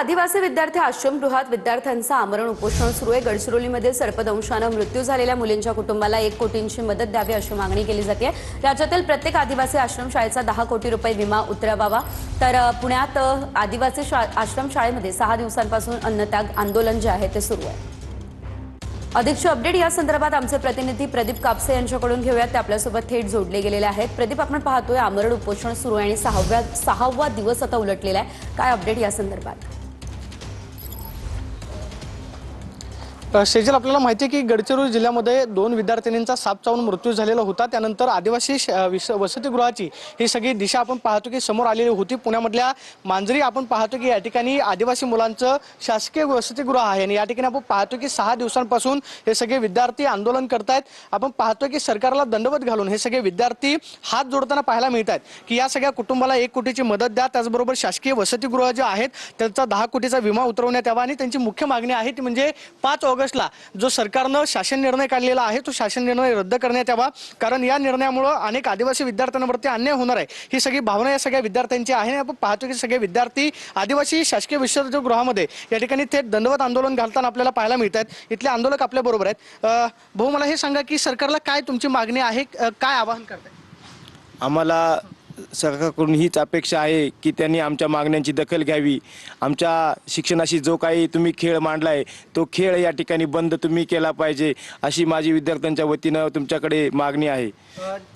आदिवासी विद्यार्थी आश्रमगृहात विद्यार्थ्यांचं आमरण उपोषण सुरू आहे। गडचिरोलीमध्ये सर्पदंशाने मृत्यू झालेल्या मुलींच्या कुटुंबाला 1 कोटींची मदत द्यावी अशी मागणी केली जाते। राज्यातील प्रत्येक आदिवासी आश्रमशाळेचा 10 कोटी रुपये विमा उतरवावा। तर पुण्यात आदिवासी आश्रमशाळेमध्ये 6 दिवसांपासून अन्नत्याग आंदोलन जे आहे ते सुरू आहे। अधिकची अपडेट या संदर्भात आमचे प्रतिनिधी प्रदीप कापसे यांच्याकडून घेऊयात। ते आपल्यासोबत थेट जोडले गेलेले आहेत। प्रदीप, आपण पाहतोय आमरण उपोषण सुरू आहे आणि 6वा दिवस आता उलटलेला आहे। काय अपडेट या संदर्भात? सेजल, आपल्याला माहिती आहे की गडचिरोली जिल्ह्यामध्ये 2 विद्यार्थिनींचा साप चावून मृत्यू झालेला होता। त्यानंतर आदिवासी वसतिगृहाची ही सगळी दिशा आपण पाहतो की समोर आलेली होती। पुण्यामधल्या मांजरी आपण पाहतो की या ठिकाणी आदिवासी मुलांचं शासकीय वसतिगृह आहे आणि या ठिकाणी आपण पाहतो की 6 दिवसांपासून हे सगळे विद्यार्थी आंदोलन करतायत। आपण पाहतो की सरकारला दंडवत घालून हे सगळे विद्यार्थी हात जोडताना पाहायला मिळतात की या सगळ्या कुटुंबाला 1 कोटीची मदत द्या, त्याचबरोबर शासकीय वसतिगृह जे आहेत त्यांचा 10 कोटीचा विमा उतरवण्यात यावा आणि त्यांची मुख्य मागणी आहे ती म्हणजे 5 ऑगस्टला जो सरकारनं शासन निर्णय काढलेला आहे तो शासन निर्णय रद्द करण्यात यावा, कारण या निर्णयामुळे अनेक आदिवासी विद्यार्थ्यांवरती अन्याय होणार आहे। ही सगळी भावना या सगळ्या विद्यार्थ्यांची आहे। आपण पाहतो की सगळे विद्यार्थी आदिवासी शासकीय वसतिगृहामध्ये या ठिकाणी थेट दंडवत आंदोलन घालताना आपल्याला पाहायला मिळतात। इथले आंदोलक आपल्या बरोबर आहेत। भाऊ, मला हे सांगा की सरकारला काय तुमची मागणी आहे, काय आवाहन करताय? आम्हाला सरकारकडून हीच अपेक्षा आहे की त्यांनी आमच्या मागण्यांची दखल घ्यावी। आमच्या शिक्षणाशी जो काही तुम्ही खेळ मांडलाय तो खेळ या ठिकाणी बंद तुम्ही केला पाहिजे अशी माझी विद्यार्थ्यांच्या वतीनं तुमच्याकडे मागणी आहे।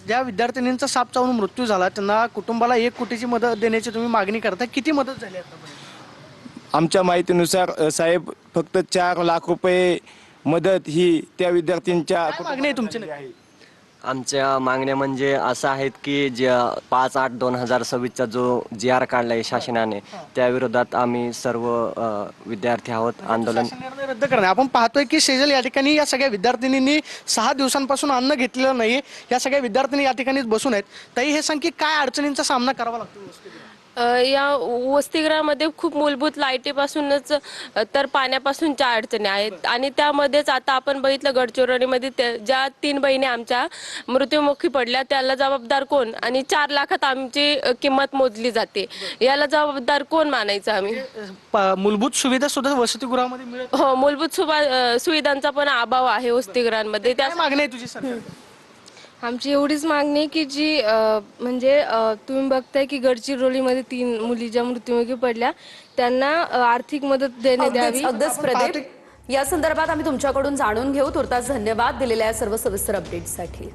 ज्या विद्यार्थिनींचा साप चावून मृत्यू झाला त्यांना कुटुंबाला 1 कोटीची मदत देण्याची तुम्ही मागणी करताय, किती मदत झाली आतापर्यंत? आमच्या माहितीनुसार साहेब फक्त 4 लाख रुपये मदत ही त्या विद्यार्थ्यांच्या मागणी आहे तुमची? आमच्या मागण्या म्हणजे असं आहेत की 5/8/2026चा जो GR काढलाय शासनाने त्या विरोधात आम्ही सर्व विद्यार्थी आहोत। आंदोलन निर्णय रद्द करणे। आपण पाहतोय की सेजल, या ठिकाणी या सगळ्या विद्यार्थिनींनी 6 दिवसांपासून अन्न घेतलेलं नाही। या सगळ्या विद्यार्थिनी या ठिकाणीच बसून आहेत। ताई, हे सांग की काय अडचणींचा सामना करावा लागतो? या वसतिगृहामध्ये खूप मूलभूत लाईटीपासूनच तर पाण्यापासूनच्या अडचणी आहेत आणि त्यामध्येच आता आपण बघितलं गडचिरोलीमध्ये ज्या 3 बहिणी आमच्या मृत्युमुखी पडल्या त्याला जबाबदार कोण? आणि 4 लाखात आमची किंमत मोजली जाते, याला जबाबदार कोण मानायचं आम्ही? मूलभूत सुविधा सुद्धा वसतिगृहामध्ये मिळत? हो, मूलभूत सुविधांचा पण अभाव आहे वसतिगृहांमध्ये। त्या मागणी आहे तुझी सरकार? आमची एवढीच मागणी आहे की जी म्हणजे तुम्ही बघताय की गडचिरोलीमध्ये 3 मुली ज्या मृत्युमुखी पडल्या त्यांना आर्थिक मदत देण्यात यावी। अगदीच प्रदीप, या संदर्भात आम्ही तुमच्याकडून जाणून घेऊ। तुर्तास धन्यवाद दिलेल्या सर्व सविस्तर अपडेट्ससाठी।